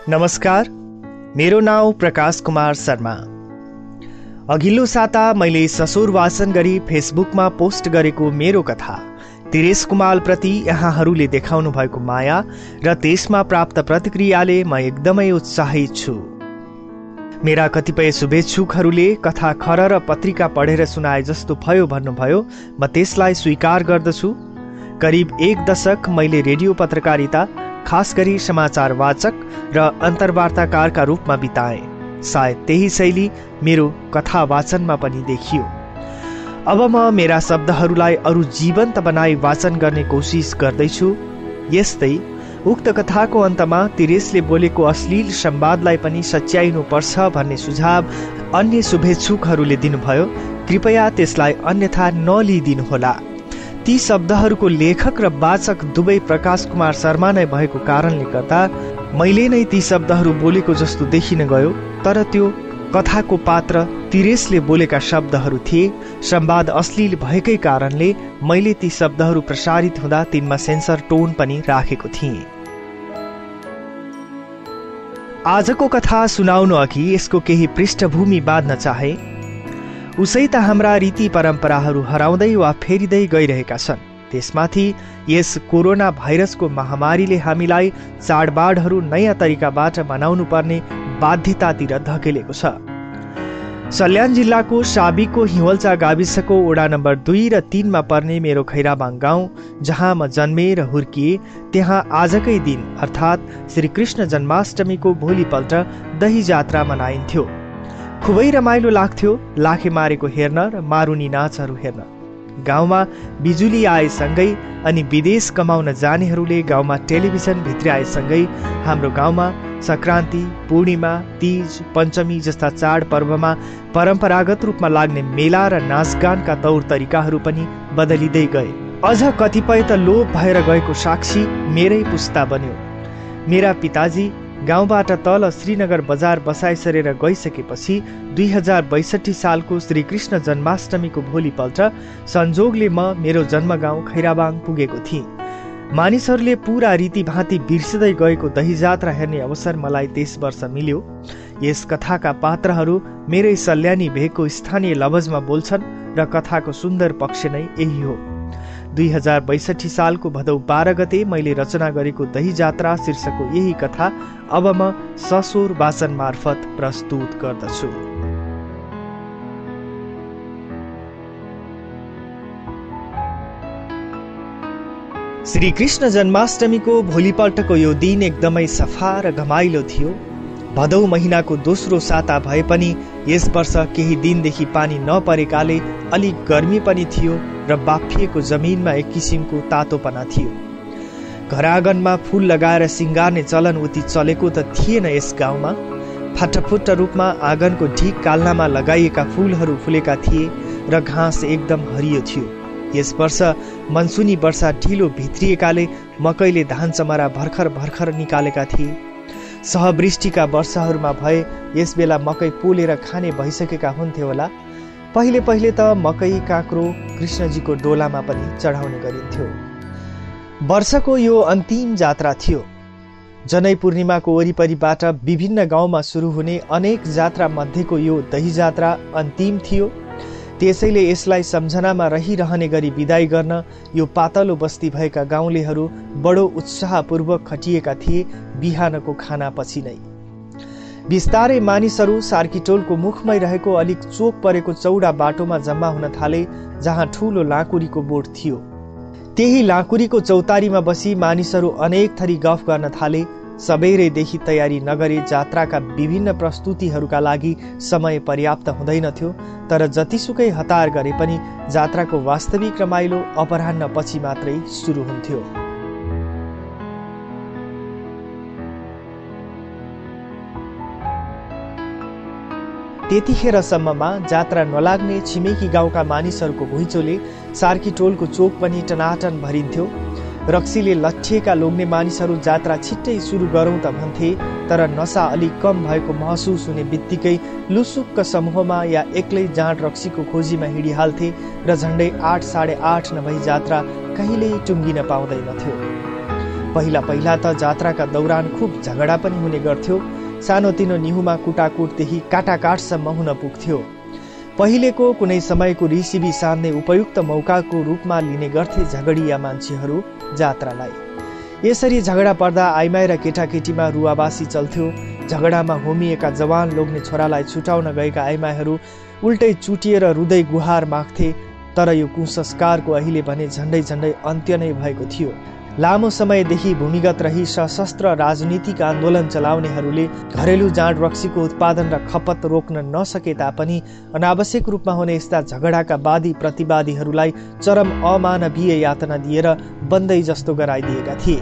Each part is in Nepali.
नमस्कार, मेरो नाउँ प्रकाश कुमार शर्मा। अघिल्लो साता मैले ससुर वाचन गरी फेसबुकमा पोस्ट गरेको मेरो कथा तिरेश कुमाल प्रति यहाँहरूले देखाउनु भएको माया र त्यसमा प्राप्त प्रतिक्रियाले म एकदमै उत्साहित छु। मेरा कतिपय शुभेच्छुकहरूले कथा खर र पत्रिका पढेर सुनाए जस्तो भयो भन्नुभयो। म त्यसलाई स्वीकार गर्दछु। करिब 1 दशक मैले रेडियो पत्रकारिता, खास गरी समाचार वाचक र अन्तर्वार्ताकारका रूपमा बिताएँ। सायद त्यही शैली मेरो कथा वाचनमा पनि देखियो। अब म मेरा शब्दहरूलाई अरू जीवन्त बनाई वाचन गर्ने कोसिस गर्दैछु। यस्तै उक्त कथाको अन्तमा तिरेशले बोलेको अश्लील संवादलाई पनि सच्याइनुपर्छ भन्ने सुझाव अन्य शुभेच्छुकहरूले दिनुभयो। कृपया त्यसलाई अन्यथा नलिदिनुहोला। ती शब्दहरूको लेखक र वाचक दुवै प्रकाश कुमार शर्मा नै भएको कारणले गर्दा मैले नै ती शब्दहरू बोलेको जस्तो देखिन गयो। तर त्यो कथाको पात्र तिरेशले बोलेका शब्दहरू थिए। संवाद अश्लील भएकै कारणले मैले ती शब्दहरू प्रसारित हुँदा तिनमा सेन्सर टोन पनि राखेको थिएँ। आजको कथा सुनाउनु अघि यसको केही पृष्ठभूमि बाँध्न चाहे। उसै त हाम्रा रीति परम्पराहरू हराउँदै वा फेरिँदै गइरहेका छन्। त्यसमाथि यस कोरोना भाइरसको महामारीले हामीलाई चाडबाडहरू नयाँ तरिकाबाट मनाउनु पर्ने बाध्यतातिर धकेलेको छ। सल्यान जिल्लाको साबीको हिवल्चा गाविसको वडा नम्बर 2 र 3 मा पर्ने मेरो खैराबाङ गाउँ, जहाँ म जन्मे र हुर्किए, त्यहाँ आजकै दिन अर्थात् श्रीकृष्ण जन्माष्टमीको भोलिपल्ट दही जात्रा मनाइन्थ्यो। खुबै रमाइलो लाग्थ्यो लाखे मारेको हेर्न र मारुनी नाचहरू हेर्न। गाउँमा बिजुली आएसँगै अनि विदेश कमाउन जानेहरूले गाउँमा टेलिभिजन भित्र्याएसँगै हाम्रो गाउँमा संक्रान्ति, पूर्णिमा, तीज, पञ्चमी जस्ता चाडपर्वमा परम्परागत रूपमा लाग्ने मेला र नाचगानका तौर तरिकाहरू पनि बदलिँदै गए। अझ कतिपय त लोप भएर गएको साक्षी मेरै पुस्ता बन्यो। मेरा पिताजी गाउँबाट तल श्रीनगर बजार बसाइ सरेर गइसकेपछि 2062 सालको श्रीकृष्ण जन्माष्टमीको भोलिपल्ट संजोगले म मेरो जन्मगाउँ खैराबाङ पुगेको थिएँ। मानिसहरूले पूरा रीतिभाती बिर्सिँदै गएको दही जात्रा हेर्ने अवसर मलाई त्यस वर्ष मिल्यो। यस कथाका पात्रहरू मेरै सल्यानी भेगको स्थानीय लवजमा बोल्छन् र कथाको सुन्दर पक्ष नै यही हो। 2062 सालको भदौ 12 गते मैले रचना गरेको दही जात्रा शीर्षकको यही कथा अब म ससुर वाचन मार्फत प्रस्तुत गर्दछु। श्रीकृष्ण जन्माष्टमीको भोलिपल्टको यो दिन एकदमै सफा र घमाइलो थियो। भदौ महिनाको दोस्रो साता भए पनि यस वर्ष केही दिनदेखि पानी नपरेकाले अलिक गर्मी पनि थियो र बाफिएको जमिनमा एक किसिमको तातोपना थियो। घर आँगनमा फूल लगाएर सिंगार्ने चलन उति चलेको त थिएन यस गाउँमा। फाटाफुट्ट रूपमा आँगनको ढिक काल्नामा लगाइएका फूलहरू फुलेका थिए र घाँस एकदम हरियो थियो। यस वर्ष मनसुनी वर्षा ढिलो भित्रिएकाले मकैले धान चमरा भर्खर भर्खर निकालेका थिए। सहवृष्टिका वर्षहरूमा भए यस बेला मकै पोलेर खाने भइसकेका हुन्थे होला। पहिले पहिले त मकै काँक्रो कृष्णजीको डोलामा पनि चढाउने गरिन्थ्यो। वर्षको यो अन्तिम जात्रा थियो। जनै पूर्णिमाको वरिपरिबाट विभिन्न गाउँमा सुरु हुने अनेक जात्रा मध्येको यो दही जात्रा अन्तिम थियो। त्यसैले यसलाई सम्झनामा रहिरहने गरी विदाई गर्न यो पातलो बस्ती भएका गाउँलेहरू बडो उत्साहपूर्वक खटिएका थिए बिहानको खानापछि नै। बिस्तारै मानिसहरू सार्कीटोलको मुखमै रहेको अलिक चोक परेको चौडा बाटोमा जम्मा हुन थाले, जहाँ ठूलो लाँकुरीको बोट थियो। त्यही लाँकुरीको चौतारीमा बसी मानिसहरू अनेक थरी गफ गर्न थाले। सबेरैदेखि तयारी नगरे जात्राका विभिन्न प्रस्तुतिहरूका लागि समय पर्याप्त हुँदैनथ्यो। तर जतिसुकै हतार गरे पनि जात्राको वास्तविक रमाइलो अपराह्न पछि मात्रै सुरु हुन्थ्यो। त्यतिखेरसम्ममा जात्रा नलाग्ने छिमेकी गाउँका मानिसहरूको घुइँचोले सार्कीटोलको चोक पनि टनाटन भरिन्थ्यो। रक्सीले लट्ठिएका लोग्ने मानिसहरू जात्रा छिट्टै सुरु गरौँ त भन्थे, तर नसा अलि कम भएको महसुस हुने बित्तिकै लुसुक्क समूहमा या एक्लै जाँड रक्सीको खोजीमा हिँडिहाल्थे र झण्डै 8 साढे 8 नभई जात्रा कहिल्यै टुङ्गिन पाउँदैनथ्यो। पहिला त जात्राका दौरान खुब झगडा पनि हुने गर्थ्यो। सानोतिनो निहुमा कुटाकुटदेखि काटाकाटसम्म हुन पुग्थ्यो। पहिलेको कुनै समयको रिसिबी सान्ने उपयुक्त मौकाको रूपमा लिने गर्थे झगडिया मान्छेहरू जात्रालाई। यसरी झगडा पर्दा आइमाई र केटाकेटीमा रुवाबासी चल्थ्यो। झगडामा होमिएका जवान लोग्ने छोरालाई छुटाउन गएका आइमाईहरू उल्टै चुटिएर रुँदै गुहार माग्थे। तर यो कुसंस्कारको अहिले भने झण्डै झण्डै अन्त्य नै भएको थियो। लामो समयदेखि भूमिगत रही सशस्त्र राजनीतिक आन्दोलन चलाउनेहरूले घरेलु जाँड रक्सीको उत्पादन र खपत रोक्न नसके तापनि अनावश्यक रूपमा हुने यस्ता झगडाका वादी प्रतिवादीहरूलाई चरम अमानवीय यातना दिएर बन्दै जस्तो गराइदिएका थिए।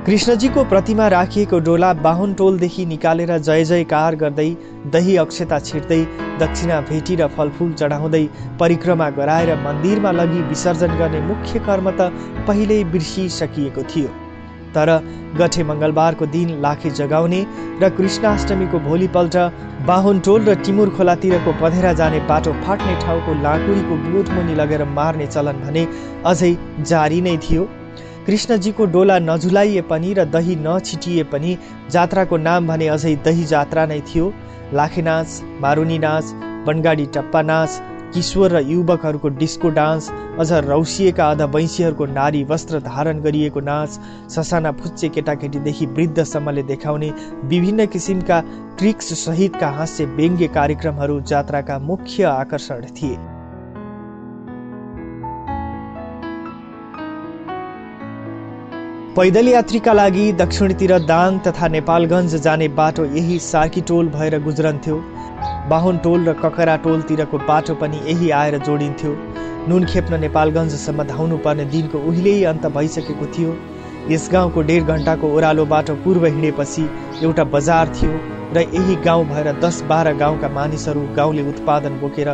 कृष्णजीको प्रतिमा राखिएको डोला बाहुन टोलदेखि निकालेर जय जयकार गर्दै दही अक्षता छिट्दै दक्षिणा भेटी र फलफूल चढाउँदै परिक्रमा गराएर मन्दिरमा लगी विसर्जन गर्ने मुख्य कर्म त पहिल्यै बिर्सिसकिएको थियो। तर गठे मङ्गलबारको दिन लाखे जगाउने र कृष्णाष्टमीको भोलिपल्ट बाहुन टोल र टिमुर खोलातिरको पधेरा जाने बाटो फाट्ने ठाउँको लाँकुरीको बोटमुनि लगेर मार्ने चलन भने अझै जारी नै थियो। कृष्णजीको डोला नझुलाइए पनि र दही नछिटिए पनि जात्राको नाम भने अझै दही जात्रा नै थियो। लाखे नाच, मारुनी नाच, बनगाडी टप्पा नाच, किशोर र युवकहरूको डिस्को डान्स, अझ रौसिएका अधवैंसीहरूको नारी वस्त्र धारण गरिएको नाच, ससाना फुच्चे केटाकेटीदेखि वृद्धसम्मले देखाउने विभिन्न किसिमका ट्रिक्स सहितका हास्य व्यङ्ग्य कार्यक्रमहरू जात्राका मुख्य आकर्षण थिए। पैदल यात्रीका लागि दक्षिणतिर दाङ तथा नेपालगञ्ज जाने बाटो यही सार्की टोल भएर गुज्रन्थ्यो। बाहुन टोल र ककरा टोलतिरको बाटो पनि यही आएर जोडिन्थ्यो। नुन खेप्न नेपालगञ्जसम्म धाउनु पर्ने दिनको उहिल्यै अन्त भइसकेको थियो। यस गाउँको 1.5 घण्टाको ओह्रालो बाटो पूर्व हिँडेपछि एउटा बजार थियो र यही गाउँ भएर 10-12 गाउँका मानिसहरू गाउँले उत्पादन बोकेर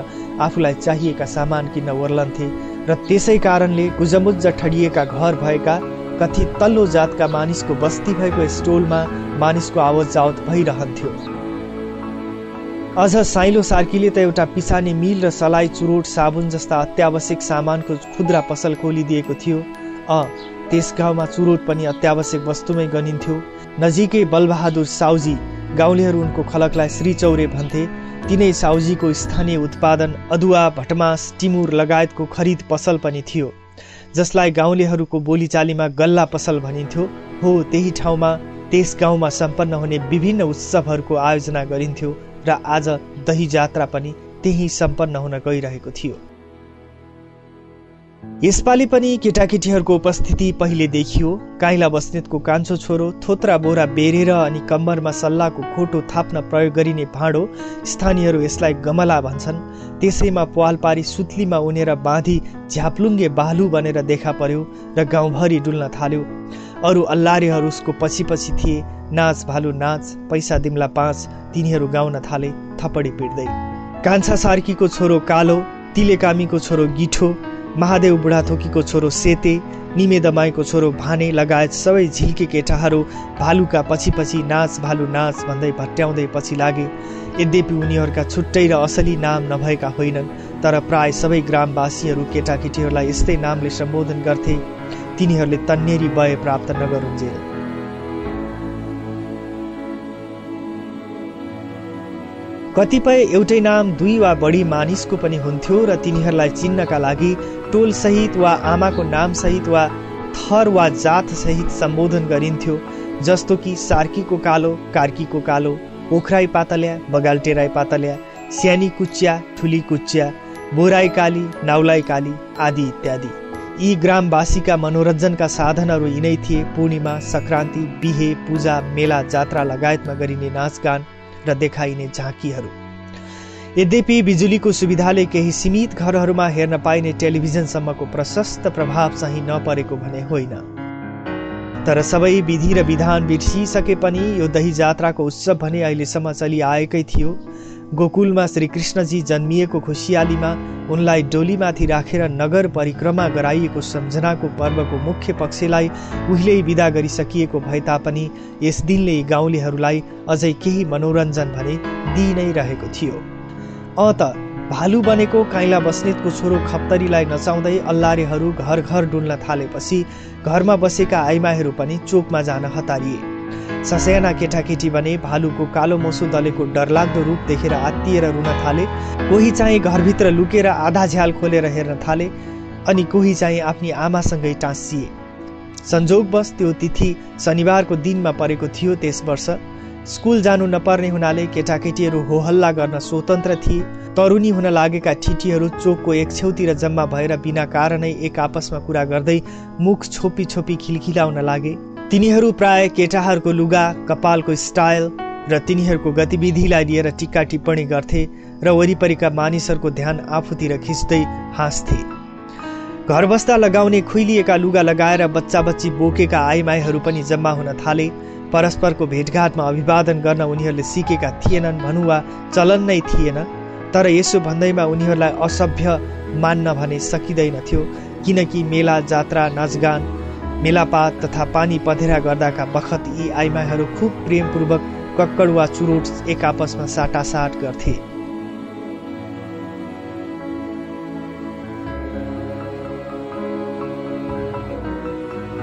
आफूलाई चाहिएका सामान किन्न ओर्लन्थे र त्यसै कारणले गुजमुज्ज ठडिएका घर भएका कथित तल्लो जातका मानिसको बस्ती भएको यस टोलमा मानिसको आवत जावत भइरहन्थ्यो। अझ साइलो सार्कीले त एउटा पिसानी मिल र सलाई चुरोट साबुन जस्ता अत्यावश्यक सामानको खुद्रा पसल खोलिदिएको थियो। त्यस गाउँमा चुरोट पनि अत्यावश्यक वस्तुमै गनिन्थ्यो। नजिकै बलबहादुर साउजी, गाउँलेहरू उनको खलकलाई श्री चौरे भन्थे, तिनै साउजीको स्थानीय उत्पादन अदुवा, भटमास, टिमुर लगायतको खरिद पसल पनि थियो, जसलाई गाउँलेहरूको बोलीचालीमा गल्ला पसल भनिन्थ्यो। हो, त्यही ठाउँमा त्यस गाउँमा सम्पन्न हुने विभिन्न उत्सवहरूको आयोजना गरिन्थ्यो र आज दही जात्रा पनि त्यही सम्पन्न हुन गइरहेको थियो। यसपालि पनि केटाकेटीहरूको उपस्थिति पहिले देखियो। काइला बस्नेतको कान्छो छोरो थोत्रा बोरा बेरेर अनि कम्मरमा सल्लाको खोटो थाप्न प्रयोग गरिने भाँडो, स्थानीयहरू यसलाई गमला भन्छन्, त्यसैमा पाल पारी सुत्लीमा उनेर बाँधी झ्याप्लुङ्गे बालु बनेर देखा पर्यो र गाउँभरि डुल्न थाल्यो। अरू अल्लारेहरू उसको पछि पछि थिए। नाच भालु नाच, पैसा दिम्ला 5, तिनीहरू गाउन थाले थपडी पिट्दै। कान्छा सार्कीको छोरो कालो, तिलेकामीको छोरो गिठो, महादेव बुढाथोकीको छोरो सेते, निमे दमाईको छोरो भाने लगायत सबै झिल्के केटाहरू भालुका पछि पछि नाच भालु नाच भन्दै भट्ट्याउँदै पछि लागे। यद्यपि उनीहरूका छुट्टै र असली नाम नभएका होइनन्, तर प्राय सबै ग्रामवासीहरू केटाकेटीहरूलाई यस्तै नामले सम्बोधन गर्थे। तिनीहरूले तन्नेरी बय प्राप्त नगरुन्जेल। कतिपय एउटै नाम 2 वा बढी मानिसको पनि हुन्थ्यो र तिनीहरूलाई चिन्नका लागि टोल सहित वा आमाको नाम सहित वा थर वा जात सहित सम्बोधन गरिन्थ्यो। जस्तो कि सार्कीको कालो, कार्कीको कालो, पोखराई पातल्या, बगालटेराई पातल्या, स्यानी कुच्या, ठुली कुच्या, बोराई काली, नाउलाई काली आदि इत्यादि। यी ग्रामवासीका मनोरञ्जनका साधनहरू यिनै थिए। पूर्णिमा, संक्रान्ति, बिहे, पूजा, मेला, जात्रा लगायतमा गरिने नाचगान र देखाइने झाँकीहरू। यद्यपि बिजुलीको सुविधाले केही सीमित घरहरूमा हेर्न पाइने टेलिभिजनसम्मको प्रशस्त प्रभाव चाहिँ नपरेको भने होइन। तर सबै विधि र विधान बिर्सिसके पनि यो दही जात्राको उत्सव भने अहिलेसम्म चलिआएकै थियो। गोकुलमा श्रीकृष्णजी जन्मिएको खुसियालीमा उनलाई डोलीमाथि राखेर नगर परिक्रमा गराइएको सम्झनाको पर्वको मुख्य पक्षलाई उहिल्यै विदा गरिसकिएको भए तापनि यस दिनले गाउँलेहरूलाई अझै केही मनोरञ्जन भने दिइ नै रहेको थियो। त भालु बनेको काइला बस्नेतको छोरो खप्तरीलाई नचाउँदै अल्लारेहरू घर घर डुल्न थालेपछि घरमा बसेका आइमाईहरू पनि चोकमा जान हतारिए। ससाना केटाकेटी भने भालुको कालो मोसो दलेको डरलाग्दो रूप देखेर आत्तिएर रुन थाले। कोही चाहिँ घरभित्र लुकेर आधा झ्याल खोलेर हेर्न थाले, अनि कोही चाहिँ आफ्नी आमासँगै टाँसिए। संजोगवश त्यो तिथि शनिबारको दिनमा परेको थियो। त्यस वर्ष स्कुल जानु नपर्ने हुनाले केटाकेटीहरू होहल्ला गर्न स्वतन्त्र थिए। तरुनी हुन लागेका ठिटीहरू चोकको एक छेउतिर जम्मा भएर बिना कारणै एक आपसमा कुरा गर्दै मुख छोपी छोपी खिलखिलाउन लागे। तिनीहरू प्राय केटाहरूको लुगा, कपालको स्टाइल र तिनीहरूको गतिविधिलाई लिएर टिक्का टिप्पणी गर्थे र वरिपरिका मानिसहरूको ध्यान आफूतिर खिच्दै हाँस्थे। घर बस्दा लगाउने खुइलिएका लुगा लगाएर बच्चा बच्ची बोकेका आइमाईहरू पनि जम्मा हुन थाले। परस्परको भेटघाटमा अभिवादन गर्न उनीहरूले सिकेका थिएनन् भनौँ वा चलन नै थिएन। तर यसो भन्दैमा उनीहरूलाई असभ्य मान्न भने सकिँदैनथ्यो, किनकि मेला, जात्रा, नाचगान, मेलापात तथा पानी पधेरा गर्दाका बखत यी आइमाईहरू खुब प्रेमपूर्वक कक्कड वा चुरोट एक आपसमा साटासाट गर्थे।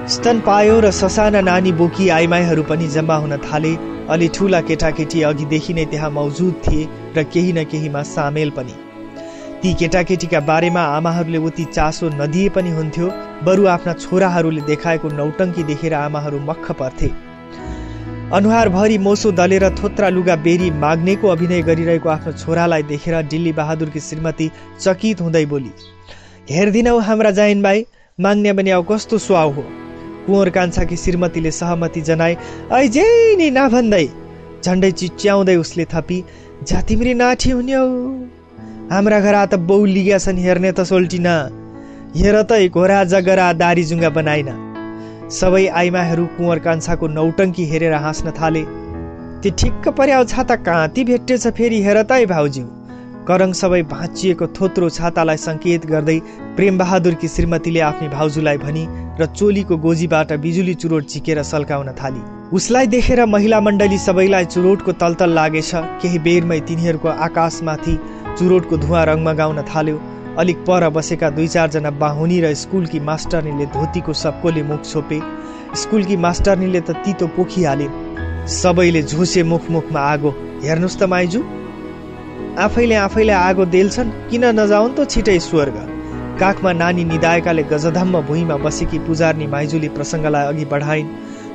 स्तनपायो र ससाना नानी बोकी आइमाईहरू पनि जम्मा हुन थाले। अलि ठूला केटाकेटी अघिदेखि नै त्यहाँ मौजुद थिए र केही न केहीमा सामेल पनि। ती केटाकेटीका बारेमा आमाहरूले उति चासो नदिए पनि हुन्थ्यो, बरु आफ्ना छोराहरूले देखाएको नौटङ्की देखेर आमाहरू मक्ख पर्थे। अनुहारभरि मोसो दलेर थोत्रा लुगा बेरी माग्नेको अभिनय गरिरहेको आफ्नो छोरालाई देखेर डिल्ली बहादुरकी श्रीमती चकित हुँदै बोली, हेर्दिनौ हाम्रा जाइन भाइ, माग्ने बन्याउ कस्तो सुहाउ हो। कुँवर कान्छाकी श्रीमतीले सहमति जनाए, ऐजे नि नभन्दै। झन्डै चिच्याउँदै उसले थपी, जा तिम्री नाठी हुन्यौ, हाम्रा घरा त बौ लिगा छन् हेर्ने त सोल्टिन। हेर त घोरा जगरा दारी जुङ्गा बनाइन। सबै आइमाहरू कुँवर कान्छाको नौटङ्की हेरेर हाँस्न थाले। त्यो ठिक्क पर्याउ छाता काँती भेट्टेछ फेरि, हेर त भाउज्यू। करङ सबै भाँचिएको थोत्रो छातालाई संकेत गर्दै प्रेम बहादुरकी श्रीमतीले आफ्नी भाउजूलाई भनी र चोलीको गोजीबाट बिजुली चुरोट झिकेर सल्काउन थाली। उसलाई देखेर महिला मण्डली सबैलाई चुरोटको तलतल लागेछ। केही बेरमै तिनीहरूको आकाशमाथि चुरोटको धुवाँ रङमगाउन थाल्यो। अलिक पर बसेका 2-4 जना बाहुनी र स्कुलकी मास्टरनीले धोतीको सबकोले मुख छोपे। स्कुलकी मास्टरनीले त तितो पोखिहाले। सबैले झुसे मुखमा आगो। हेर्नुस् त माइजू, आफैले आगो देल्छन्, किन नजाउन् त छिटै स्वर्ग। काखमा नानी निदाएकाले गजधम्म भुइँमा बसेकी पुजार्नी माइजूले प्रसङ्गलाई अघि बढाइन्।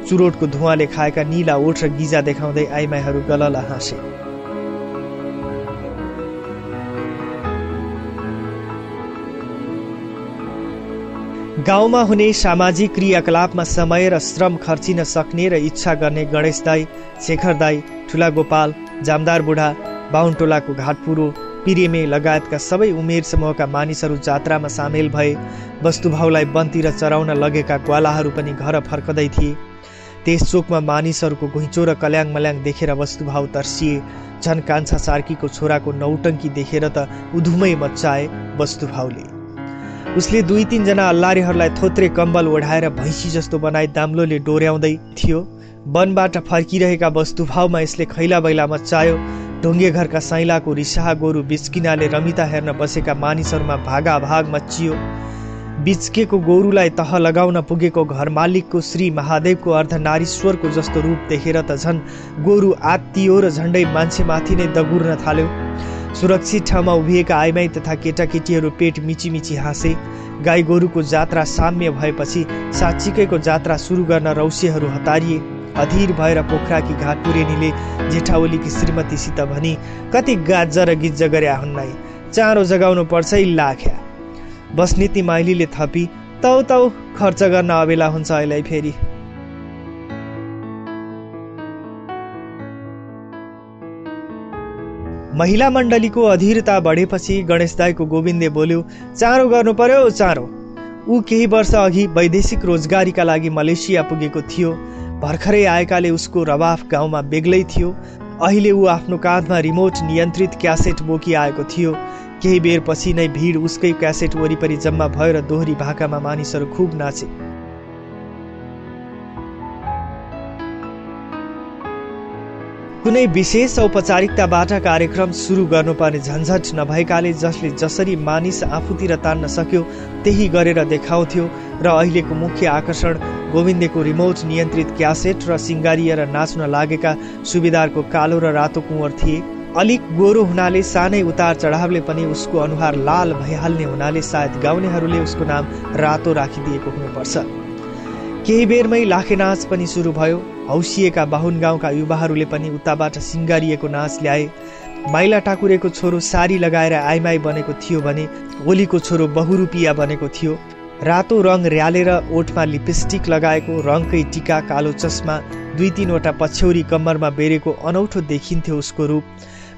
चुरोटको धुवाँले खाएका नीला ओठ र गिजा देखाउँदै आइमाईहरू गलल हाँसे। गाउँमा हुने सामाजिक क्रियाकलापमा समय र श्रम खर्चिन सक्ने र इच्छा गर्ने गणेश दाई, शेखर दाई, ठुला गोपाल, जामदार बुढा, बाहुनटोलाको घाटपुरो, पिरेमे लगायतका सबै उमेर समूहका मानिसहरू जात्रामा सामेल भए। वस्तुभाउलाई बन्तिर चराउन लगेका ग्वालाहरू पनि घर फर्कदै थिए। त्यस चोकमा मानिसहरूको घुइँचो र कल्याङ मल्याङ देखेर वस्तुभाउ तर्सिए। झन् कान्छा सार्कीको छोराको नौटङ्की देखेर त उधुमै मच्चाए वस्तुभाउले। उसले 2-3 जना अल्लारेहरूलाई थोत्रे कम्बल ओढाएर भैँसी जस्तो बनाई दाम्लोले डोर्याउँदै थियो। वनबाट फर्किरहेका वस्तुभाउमा यसले खैला बैला मच्चायो। ढुङ्गे घरका साइलाको रिसाहा गोरु बिच्किनाले रमिता हेर्न बसेका मानिसहरूमा भागाभाग मच्चियो। बिच्केको गोरुलाई तह लगाउन पुगेको घर मालिकको श्री महादेवको अर्धनारीश्वरको जस्तो रूप देखेर त झन् गोरु आत्तियो र झन्डै मान्छेमाथि नै दगुर्न थाल्यो। सुरक्षित ठाउँमा उभिएका आइमाई तथा केटाकेटीहरू पेट मिची हाँसे। गाई गोरुको जात्रा साम्य भएपछि साँच्चीकैको जात्रा सुरु गर्न रौसियाहरू हतारिए। अधीर भएर पोखराकी घाटपुरेनीले जेठाओलीकी श्रीमतीसित भनी, कति गाज्ज र गिज्ज गर्या हुन्नाई, चाँडो जगाउनु पर्छ इल्लाख्या। बस्नेती माइलीले थपी, तौ खर्च गर्न अबेला हुन्छ अहिले फेरि। महिला मण्डलीको अधीरता बढेपछि गणेश दाईको गोविन्दले बोल्यो, चाँडो गर्नु पर्यो चाँडो। ऊ केही वर्ष अघि वैदेशिक रोजगारीका लागि मलेसिया पुगेको थियो। भर्खरै आएकाले उसको रवाफ गाउँमा बेग्लै थियो। अहिले ऊ आफ्नो काँधमा रिमोट नियन्त्रित क्यासेट बोकी आएको थियो। केही बेरपछि नै भिड उसकै क्यासेट वरिपरि जम्मा भयो र दोहोरी भाकामा मानिसहरू खुब नाचे। कुनै विशेष औपचारिकताबाट कार्यक्रम सुरु गर्नुपर्ने झन्झट नभएकाले जसले जसरी मानिस आफूतिर तान्न सक्यो त्यही गरेर देखाउँथ्यो र अहिलेको मुख्य आकर्षण गोविन्दको रिमोट नियन्त्रित क्यासेट र सिङ्गारिएर नाच्न लागेका सुबेदारको कालो र रातो कुँवर थिए। अलिक गोरो हुनाले सानै उतार चढावले पनि उसको अनुहार लाल भइहाल्ने हुनाले सायद गाउनेहरूले उसको नाम रातो राखिदिएको हुनुपर्छ। केही बेरमै लाखे नाच पनि सुरु भयो। हौसिएका बाहुन गाउँका युवाहरूले पनि उताबाट सिङ्गारिएको नाच ल्याए। माइला टाकुरेको छोरो सारी लगाएर आइमाई बनेको थियो भने ओलीको छोरो बहुरूपिया बनेको थियो। रातो रङ र्यालेर ओठमा लिपस्टिक लगाएको, रङकै टिका, कालो चस्मा, 2-3वटा पछ्यौरी कम्मरमा बेरेको अनौठो देखिन्थ्यो उसको रूप।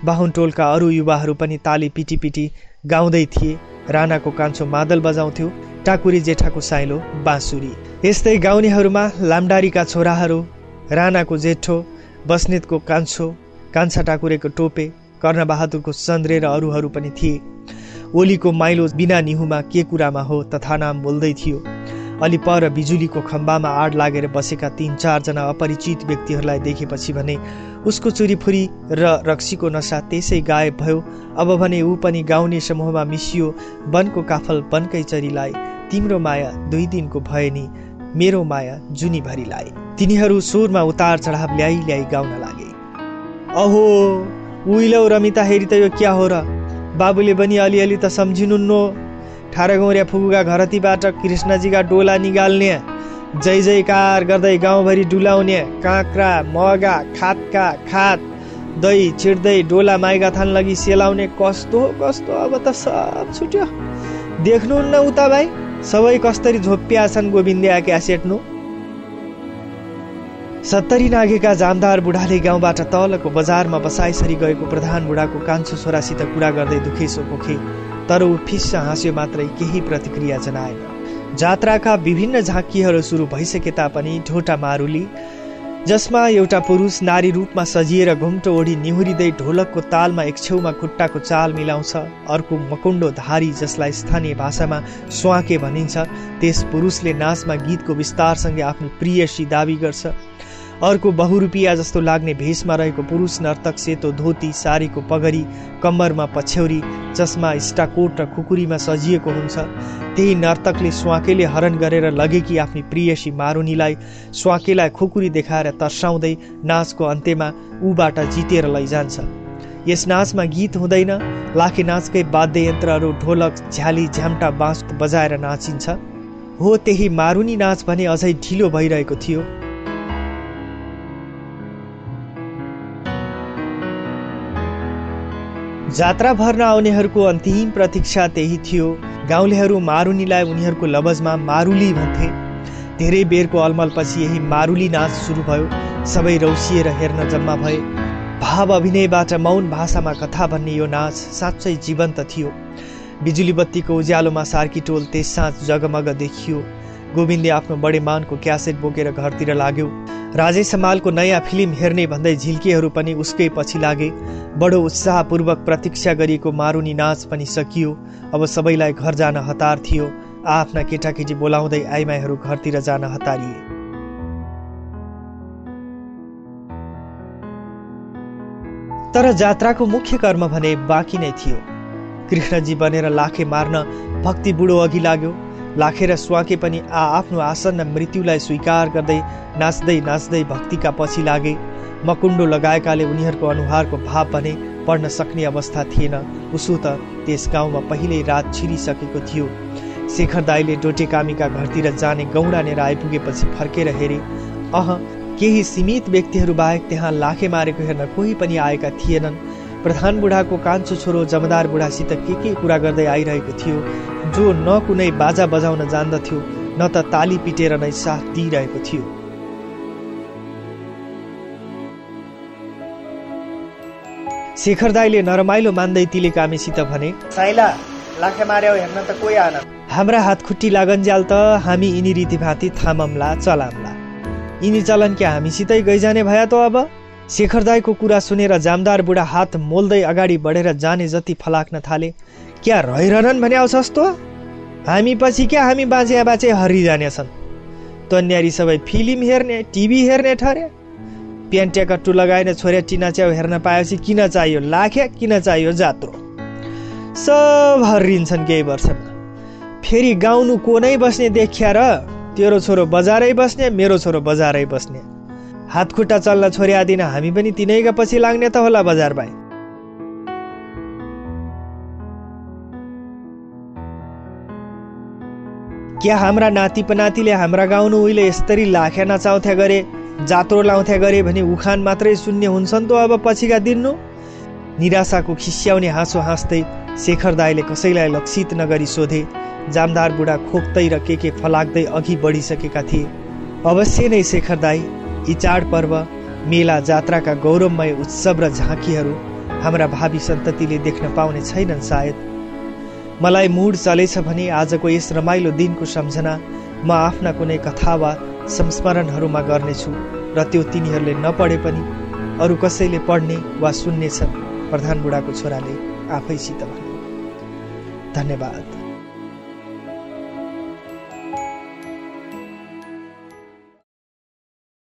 बाहुन टोलका अरू युवाहरू पनि ताली पिटी पिटी गाउँदै थिए। राणाको कान्छो मादल बजाउँथ्यो, टाकुरी जेठाको साइलो बाँसुरी। यस्तै गाउनेहरूमा लामडारीका छोराहरू, राणाको जेठो, बस्नेतको कान्छो, कान्छा टाकुरेको टोपे, कर्णबहादुरको चन्द्रे र अरूहरू पनि थिए। ओलीको माइलो बिना निहुमा के कुरामा हो तथा नाम बोल्दै थियो। अलि पर बिजुलीको खम्बामा आड लागेर बसेका 3-4 जना अपरिचित व्यक्तिहरूलाई देखेपछि भने उसको चुरीफुरी र रक्सीको नशा त्यसै गायब भयो। अब भने ऊ पनि गाउने समूहमा मिसियो। वनको काफल वनकै चरीलाई, तिम्रो माया 2 दिनको भए नि, मेरो माया जुनीभरिलाई। तिनीहरू स्वरमा उतार चढाव ल्याई गाउन लागे। अहो उइलौ रमिता, हेरी त यो क्या हो र? बाबुले पनि अलिअलि त सम्झिनुहुन्न। ठारगौर्या फुपूका घरतीबाट कृष्णजीका डोला निकाल्ने, जय जयकार गर्दै गाउँभरि डुलाउने, काँक्रा मगा खातका खात दही छिड्दै डोला माइगा थान लगी सेलाउने। कस्तो कस्तो अब त सब छुट्यो। देख्नुहुन्न उता भाइ, सबै कस्तरी झोप्पिया छन् गोविन्दिया क्यासेट्नु। 70 नाघेका जामदार बुढाले गाउँबाट तलको बजारमा बसाइसरी गएको प्रधान बुढाको कान्छो छोरासित कुरा गर्दै दुखेसो पोखे, तर ऊ फिस्स हाँस्यो मात्रै, केही प्रतिक्रिया जनाएन। जात्राका विभिन्न झाँकीहरू सुरु भइसके तापनि ढोटा मारुली, जसमा एउटा पुरुष नारी रूपमा सजिएर घुम्टो ओढी निहुरिँदै ढोलकको तालमा एक छेउमा खुट्टाको चाल मिलाउँछ, अर्को मकुण्डो धारी जसलाई स्थानीय भाषामा स्वाके भनिन्छ, त्यस पुरुषले नाचमा गीतको विस्तारसँगै आफ्नो प्रियसी दाबी गर्छ। अर्को बहुरूपिया जस्तो लाग्ने भेषमा रहेको पुरुष नर्तक सेतो धोती, सारीको पगरी, कम्मरमा पछ्यौरी, चस्मा, स्टाकोट र खुकुरीमा सजिएको हुन्छ। त्यही नर्तकले स्वाकेले हरण गरेर लगेकी आफ्नी प्रियसी मारुनीलाई स्वाकेलाई खुकुरी देखाएर तर्साउँदै नाचको अन्त्यमा ऊबाट जितेर लैजान्छ। यस नाचमा गीत हुँदैन, लाखे नाचकै वाद्ययन्त्रहरू ढोलक, झ्याली, झ्याम्टा, बाँस बजाएर नाचिन्छ। हो त्यही मारुनी नाच भने अझै ढिलो भइरहेको थियो। जात्रा भर्न आउनेहरूको अन्तिम प्रतीक्षा त्यही थियो। गाउँलेहरू मारुनीलाई उनीहरूको लवजमा मारुली भन्थे। धेरै बेरको अलमलपछि यही मारुली नाच सुरु भयो। सबै रौसिएर हेर्न जम्मा भए। भाव अभिनयबाट मौन भाषामा कथा भन्ने यो नाच साँच्चै जीवन्त थियो। बिजुली बत्तीको उज्यालोमा सार्की टोल त्यस साँझ जगमग देखियो। गोविन्दले आफ्नो बडेमानको क्यासेट बोकेर घरतिर लाग्यो। राजेश हमालको नयाँ फिल्म हेर्ने भन्दै झिल्केहरू पनि उसकै पछि लागे। बडो उत्साहपूर्वक प्रतीक्षा गरिएको मारुनी नाच पनि सकियो। अब सबैलाई घर जान हतार थियो। आफ्ना केटाकेटी बोलाउँदै आइमाईहरू घरतिर जान हतारिए। तर जात्राको मुख्य कर्म भने बाँकी नै थियो। कृष्णजी बनेर लाखे मार्न भक्ति बुढो अघि लाग्यो। लाखे र स्वाके पनि आफ्नो आसन्न मृत्युलाई स्वीकार गर्दै नाच्दै नाच्दै भक्तिका पछि लागे। मकुण्डो लगाएकाले उनीहरूको अनुहारको भाव भने पढ्न सक्ने अवस्था थिएन। उसो त त्यस गाउँमा पहिल्यै रात छिरिसकेको थियो। शेखर दाईले डोटेकामीका घरतिर जाने गौडानेर आइपुगेपछि फर्केर हेरे। केही सीमित व्यक्तिहरू बाहेक त्यहाँ लाखे मारेको हेर्न कोही पनि आएका थिएनन्। प्रधान बुढाको कान्छो छोरो जमदार बुढासित के कुरा गर्दै आइरहेको थियो, जो न कुनै बाजा बजाउन जान्दथ्यो न त ताली पिटेर नै साथ दिइरहेको थियो। शेखर दाईले नरमाइलो मान्दै तिलेकामीसित भने, साइला लाखे मार्याउ हेर्न त कोही आएन। हाम्रा हातखुट्टी लागन्जाल त हामी यिनी रीतिभाती थामम्ला चलाम्ला। यिनी चलन क्या हामीसितै गइजाने भया त अब शेखर दाईको कुरा सुनेर जामदार बुढा हात मोल्दै अगाडि बढेर जाने जति फलाक्न थाले। क्या रहिरहन् भने आउँछस् त? हामी पछि क्या हामी बाँचे हरि जानेछन्। तन्यारी सबै फिल्म हेर्ने टिभी हेर्ने ठरे। प्यान्ट्या कट्टु लगाएर छोरे टिना च्याउ हेर्न पाएपछि किन चाहियो लाखे, किन चाहियो जात्रो। सब हर्रिन्छन् केही वर्षमा। फेरि गाउनु को नै बस्ने देखिया र? तेरो छोरो बजारै बस्ने, मेरो छोरो बजारै बस्ने। हातखुट्टा चल्न छोड्या दिन हामी पनि तिनैका पछि लाग्ने त होला बजार भाइ। क्या हाम्रा नाति पनातिले हाम्रा गाउनु उहिले यसरी लाख्या नचाउँथ्या गरे, जात्रो लाउँथ्या गरे भने उखान मात्रै सुन्ने हुन्छन् त अब पछिका दिन्नु? निराशाको खिस्याउने हाँसो हाँस्दै शेखर दाईले कसैलाई लक्षित नगरी सोधे। जामदार बुढा खोक्दै र के फलाक्दै अघि बढिसकेका थिए। अवश्य नै शेखर दाई, यी चाडपर्व, मेला, जात्राका गौरवमय उत्सव र झाँकीहरू हाम्रा भावी सन्ततिले देख्न पाउने छैनन् सायद। मलाई मुड चलेछ भने आजको यस रमाइलो दिनको सम्झना म आफ्ना कुनै कथा वा संस्मरणहरूमा गर्नेछु र त्यो तिनीहरूले नपढे पनि अरू कसैले पढ्ने वा सुन्नेछन्, प्रधान बुढाको छोराले आफैसित भने। धन्यवाद।